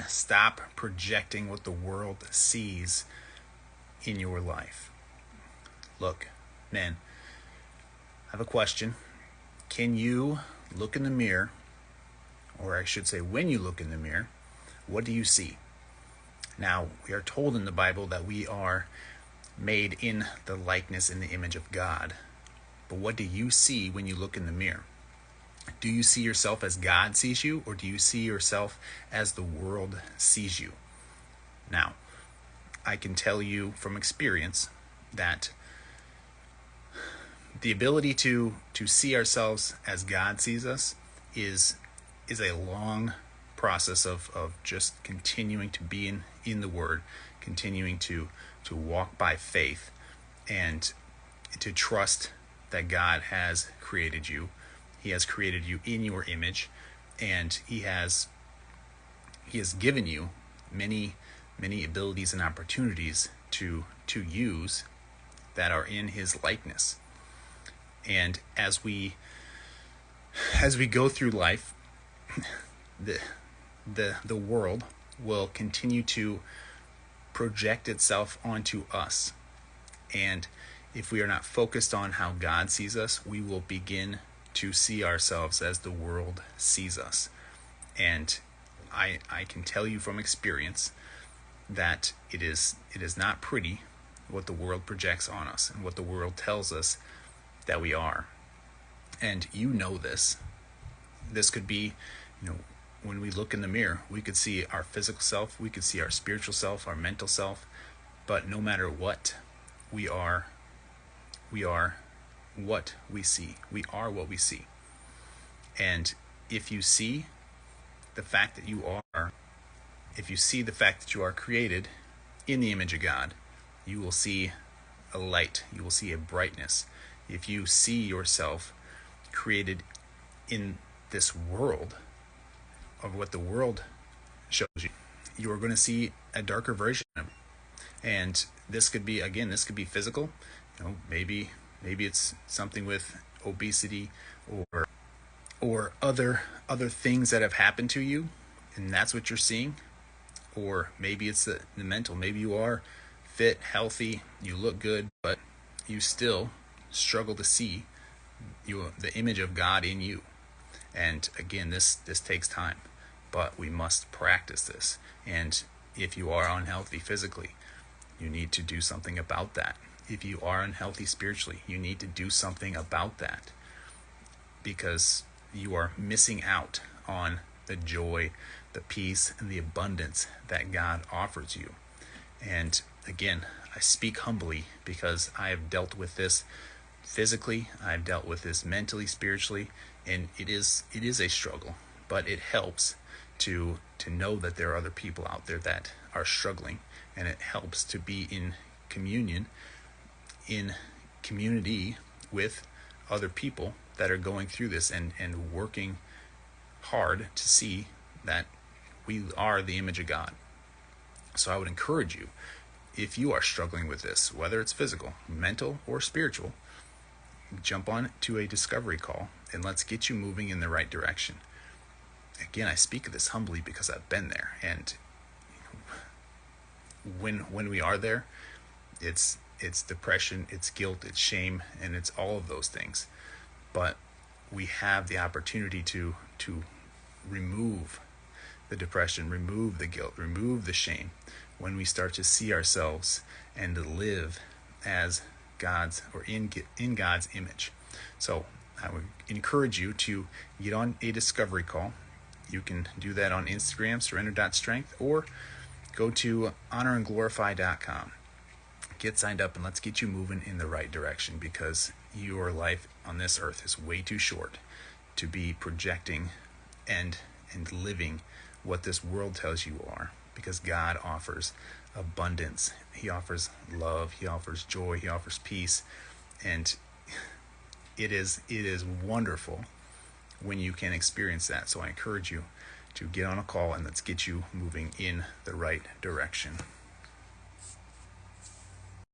Stop projecting what the world sees in your life. Look, man, I have a question. Can you look in the mirror, or I should say, when you look in the mirror, what do you see? Now, we are told in the Bible that we are made in the likeness and the image of God. But what do you see when you look in the mirror? Do you see yourself as God sees you, or do you see yourself as the world sees you? Now, I can tell you from experience that the ability to see ourselves as God sees us is a long process of just continuing to be in the Word, continuing to walk by faith, and to trust that God has created you. He has created you in your image, and He has given you many abilities and opportunities to use that are in His likeness. And as we go through life, the world will continue to project itself onto us. And if we are not focused on how God sees us, we will begin to see ourselves as the world sees us. And I can tell you from experience that it is not pretty what the world projects on us and what the world tells us that we are. And you know this. This could be, when we look in the mirror, we could see our physical self, we could see our spiritual self, our mental self, but no matter what, we are what we see. We are what we see. And if you see the fact that you are created in the image of God, you will see a light, you will see a brightness. If you see yourself created in this world of what the world shows you, you are going to see a darker version of it. And this could be physical. Maybe it's something with obesity or other things that have happened to you, and that's what you're seeing. Or maybe it's the mental. Maybe you are fit, healthy, you look good, but you still struggle to see the image of God in you. And again, this takes time, but we must practice this. And if you are unhealthy physically, you need to do something about that. If you are unhealthy spiritually, you need to do something about that, because you are missing out on the joy, the peace, and the abundance that God offers you. And again, I speak humbly because I have dealt with this physically, I've dealt with this mentally, spiritually, and it is a struggle, but it helps to know that there are other people out there that are struggling, and it helps to be in community with other people that are going through this and working hard to see that we are the image of God. So I would encourage you, if you are struggling with this, whether it's physical, mental, or spiritual, jump on to a discovery call and let's get you moving in the right direction. Again, I speak of this humbly because I've been there, and when we are there, it's depression, it's guilt, it's shame, and it's all of those things. But we have the opportunity to remove the depression, remove the guilt, remove the shame when we start to see ourselves and to live as God's, or in God's image. So I would encourage you to get on a discovery call. You can do that on Instagram, surrender.strength, or go to honorandglorify.com. Get signed up and let's get you moving in the right direction, because your life on this earth is way too short to be projecting and living what this world tells you are, because God offers abundance. He offers love, He offers joy, He offers peace, and it is wonderful when you can experience that. So I encourage you to get on a call and let's get you moving in the right direction.